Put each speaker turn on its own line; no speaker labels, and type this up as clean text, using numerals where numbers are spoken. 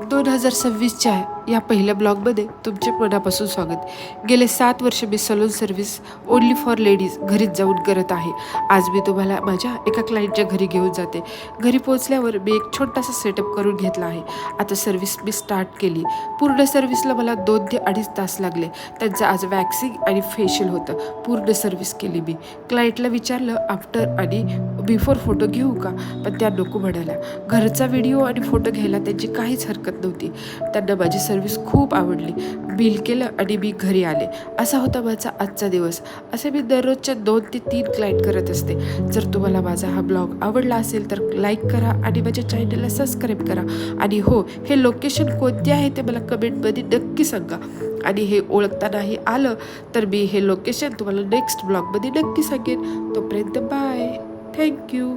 2026च्या या पहिल्या ब्लॉगमध्ये तुमचे मनापासून स्वागत. गेले 7 वर्ष मी salon service only for ladies घरीच जाऊन करत आहे. आज मी तुम्हाला माझ्या एका क्लायंटच्या घरी घेऊन जाते. घरी पोहोचल्यावर मी एक छोटासा सेटअप करून घेतला आहे. आता सर्व्हिस मी स्टार्ट केली. पूर्ण सर्व्हिसला मला 2 ते 2.5 तास लागले. त्यांचं आज वॅक्सिंग आणि फेशियल होतं. पूर्ण सर्व्हिस केली मी. क्लायंटला विचारलं आफ्टर आणि बिफोर फोटो घेऊ का, पण त्या नको म्हणाल्या. घरचा व्हिडिओ आणि फोटो घ्यायला त्यांची काहीच हरकत नव्हती. त्यांना माझी सर्व्हिस खूप आवडली. बिल केलं आणि मी घरी आले. असा होता माझा आजचा दिवस. असे मी दररोजच्या 2 ते 3 क्लायंट करत असते. जर तुम्हाला माझा हा ब्लॉग आवडला असेल तर लाईक करा आणि माझ्या चॅनलला सबस्क्राईब करा. आणि हो, हे लोकेशन कोणते आहे ते मला कमेंटमध्ये नक्की सांगा. आणि हे ओळखता नाही आलं तर मी हे लोकेशन तुम्हाला नेक्स्ट ब्लॉगमध्ये नक्की सांगेन. तोपर्यंत बाय. थँक्यू.